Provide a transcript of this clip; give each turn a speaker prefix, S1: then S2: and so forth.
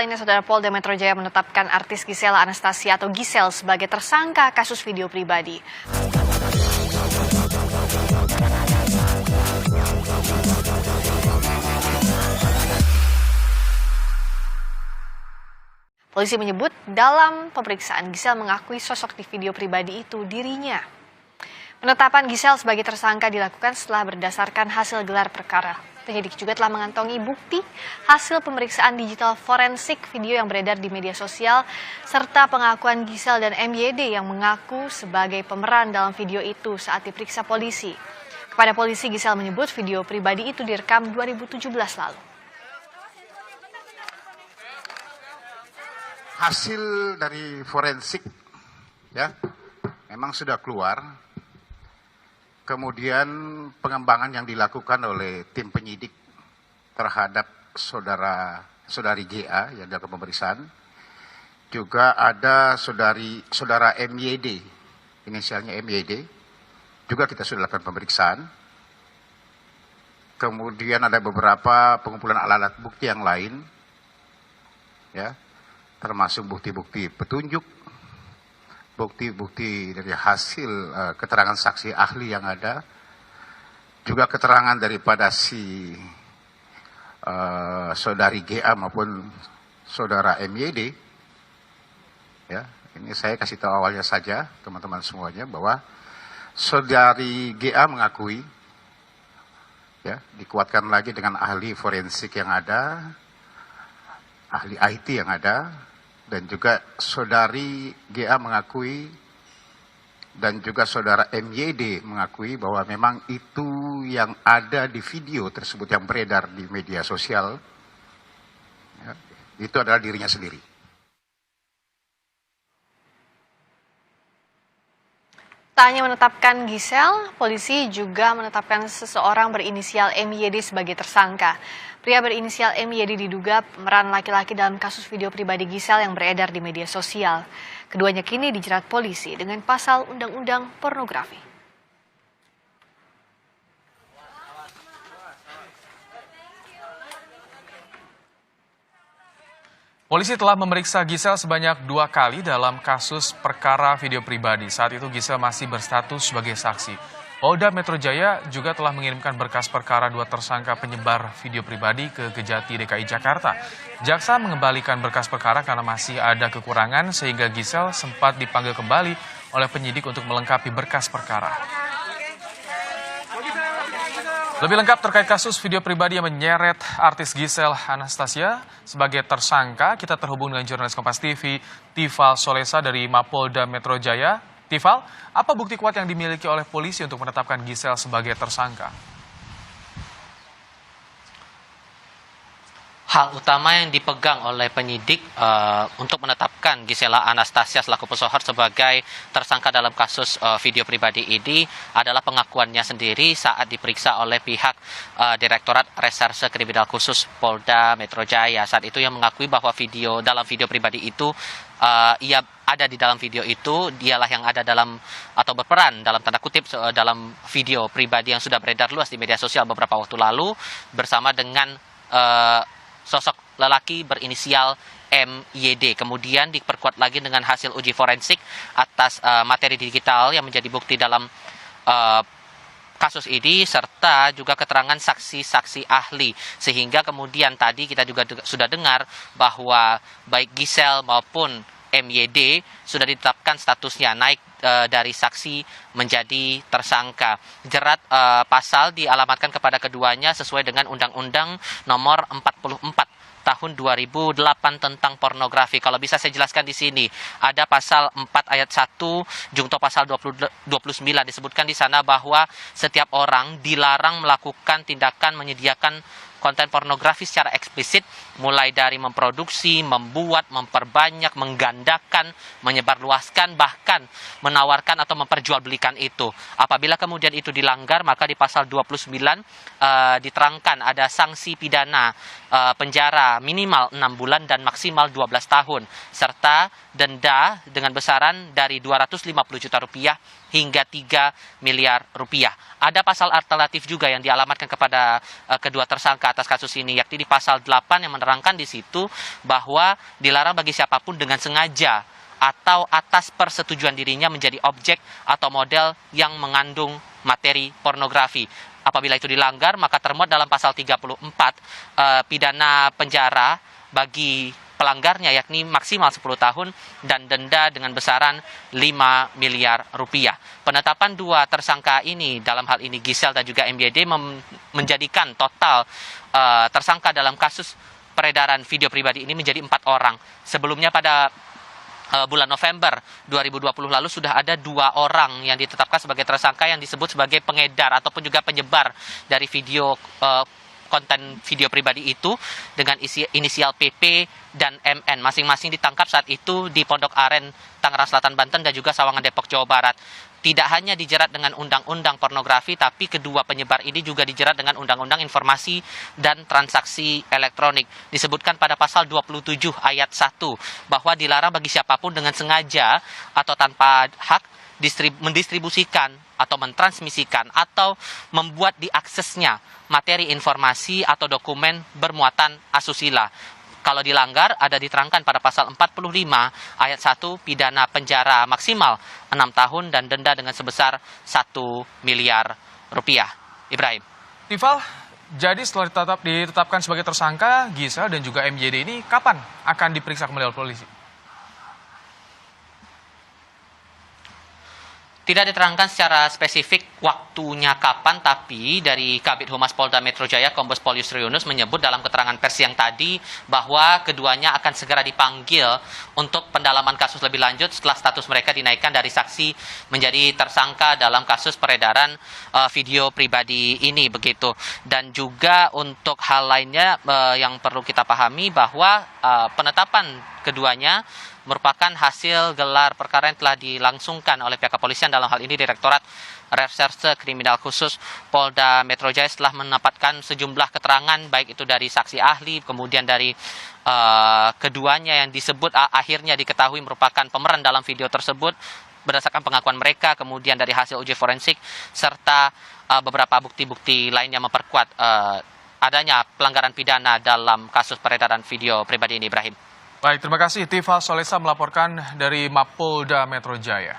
S1: Ini Saudara, Polda Metro Jaya menetapkan artis Gisela Anastasia atau Gisel sebagai tersangka kasus video pribadi. Polisi menyebut dalam pemeriksaan Gisel mengakui sosok di video pribadi itu dirinya. Penetapan Gisel sebagai tersangka dilakukan setelah berdasarkan hasil gelar perkara. Penyidik juga telah mengantongi bukti hasil pemeriksaan digital forensik video yang beredar di media sosial serta pengakuan Gisel dan MYD yang mengaku sebagai pemeran dalam video itu saat diperiksa polisi. Kepada polisi, Gisel menyebut video pribadi itu direkam 2017 lalu.
S2: Hasil dari forensik ya memang sudah keluar. Kemudian pengembangan yang dilakukan oleh tim penyidik terhadap saudari GA yang dalam pemeriksaan, juga ada saudara MYD, inisialnya MYD, juga kita sudah lakukan pemeriksaan. Kemudian ada beberapa pengumpulan alat-alat bukti yang lain, ya, termasuk bukti-bukti petunjuk, bukti-bukti dari hasil keterangan saksi ahli yang ada, juga keterangan daripada si saudari GA maupun saudara MYD. Ya, ini saya kasih tahu awalnya saja teman-teman semuanya bahwa saudari GA mengakui, ya, dikuatkan lagi dengan ahli forensik yang ada, ahli IT yang ada. Dan juga saudari GA mengakui dan juga saudara MYD mengakui bahwa memang itu yang ada di video tersebut yang beredar di media sosial, ya, itu adalah dirinya sendiri.
S1: Tak hanya menetapkan Gisel, polisi juga menetapkan seseorang berinisial MYD sebagai tersangka. Pria berinisial MYD diduga pemeran laki-laki dalam kasus video pribadi Gisel yang beredar di media sosial. Keduanya kini dijerat polisi dengan pasal Undang-Undang Pornografi.
S3: Polisi telah memeriksa Gisel sebanyak 2 kali dalam kasus perkara video pribadi. Saat itu Gisel masih berstatus sebagai saksi. Polda Metro Jaya juga telah mengirimkan berkas perkara 2 tersangka penyebar video pribadi ke Kejati DKI Jakarta. Jaksa mengembalikan berkas perkara karena masih ada kekurangan sehingga Gisel sempat dipanggil kembali oleh penyidik untuk melengkapi berkas perkara. Lebih lengkap terkait kasus video pribadi yang menyeret artis Gisel Anastasia sebagai tersangka, kita terhubung dengan jurnalis Kompas TV, Tifal Solesa dari Mapolda Metro Jaya. Tifal, apa bukti kuat yang dimiliki oleh polisi untuk menetapkan Gisel sebagai tersangka?
S4: Hal utama yang dipegang oleh penyidik untuk menetapkan Gisela Anastasia selaku pesohor sebagai tersangka dalam kasus video pribadi ini adalah pengakuannya sendiri saat diperiksa oleh pihak Direktorat Reserse Kriminal Khusus Polda Metro Jaya. Saat itu yang mengakui bahwa dalam video pribadi itu ia ada di dalam video itu, dialah yang ada dalam atau berperan dalam tanda kutip dalam video pribadi yang sudah beredar luas di media sosial beberapa waktu lalu bersama dengan sosok lelaki berinisial MYD. Kemudian diperkuat lagi dengan hasil uji forensik atas materi digital yang menjadi bukti dalam kasus ini serta juga keterangan saksi-saksi ahli. Sehingga kemudian tadi kita juga sudah dengar bahwa baik Gisel maupun MYD sudah ditetapkan statusnya naik dari saksi menjadi tersangka. Jerat pasal dialamatkan kepada keduanya sesuai dengan Undang-Undang Nomor 44 Tahun 2008 tentang pornografi. Kalau bisa saya jelaskan di sini, ada pasal 4 ayat 1 jungto pasal 29 disebutkan di sana bahwa setiap orang dilarang melakukan tindakan menyediakan konten pornografi secara eksplisit, mulai dari memproduksi, membuat, memperbanyak, menggandakan, menyebarluaskan, bahkan menawarkan atau memperjualbelikan itu. Apabila kemudian itu dilanggar, maka di pasal 29 diterangkan ada sanksi pidana penjara minimal 6 bulan dan maksimal 12 tahun, serta denda dengan besaran dari 250 juta rupiah hingga 3 miliar rupiah. Ada pasal alternatif juga yang dialamatkan kepada kedua tersangka atas kasus ini, yakni di pasal 8 yang menerangkan di situ bahwa dilarang bagi siapapun dengan sengaja atau atas persetujuan dirinya menjadi objek atau model yang mengandung materi pornografi. Apabila itu dilanggar, maka termuat dalam pasal 34 pidana penjara bagi pelanggarnya, yakni maksimal 10 tahun dan denda dengan besaran 5 miliar rupiah. Penetapan dua tersangka ini, dalam hal ini Gisel dan juga MYD, menjadikan total tersangka dalam kasus peredaran video pribadi ini menjadi 4 orang. Sebelumnya pada bulan November 2020 lalu sudah ada 2 orang yang ditetapkan sebagai tersangka yang disebut sebagai pengedar ataupun juga penyebar dari video konten video pribadi itu dengan inisial PP dan MN. Masing-masing ditangkap saat itu di Pondok Aren, Tangerang Selatan, Banten, dan juga Sawangan, Depok, Jawa Barat. Tidak hanya dijerat dengan undang-undang pornografi, tapi kedua penyebar ini juga dijerat dengan undang-undang informasi dan transaksi elektronik. Disebutkan pada pasal 27 ayat 1 bahwa dilarang bagi siapapun dengan sengaja atau tanpa hak mendistribusikan atau mentransmisikan atau membuat diaksesnya materi informasi atau dokumen bermuatan asusila. Kalau dilanggar, ada diterangkan pada pasal 45 ayat 1 pidana penjara maksimal 6 tahun dan denda dengan sebesar 1 miliar rupiah. Ibrahim.
S3: Tifal, jadi setelah ditetapkan sebagai tersangka, Gisel dan juga MYD ini kapan akan diperiksa kembali oleh polisi?
S4: Tidak diterangkan secara spesifik waktunya kapan, tapi dari Kabid Humas Polda Metro Jaya, Kombes Pol Yusri Yunus, menyebut dalam keterangan pers yang tadi bahwa keduanya akan segera dipanggil untuk pendalaman kasus lebih lanjut setelah status mereka dinaikkan dari saksi menjadi tersangka dalam kasus peredaran video pribadi ini, begitu. Dan juga untuk hal lainnya yang perlu kita pahami bahwa penetapan keduanya merupakan hasil gelar perkara yang telah dilangsungkan oleh pihak kepolisian, dalam hal ini Direktorat Reserse Kriminal Khusus Polda Metro Jaya, setelah mendapatkan sejumlah keterangan baik itu dari saksi ahli, kemudian dari keduanya yang disebut akhirnya diketahui merupakan pemeran dalam video tersebut berdasarkan pengakuan mereka, kemudian dari hasil uji forensik serta beberapa bukti-bukti lain yang memperkuat adanya pelanggaran pidana dalam kasus peredaran video pribadi ini, Ibrahim.
S3: Baik, terima kasih Tifal Solesa melaporkan dari Mapolda Metro Jaya.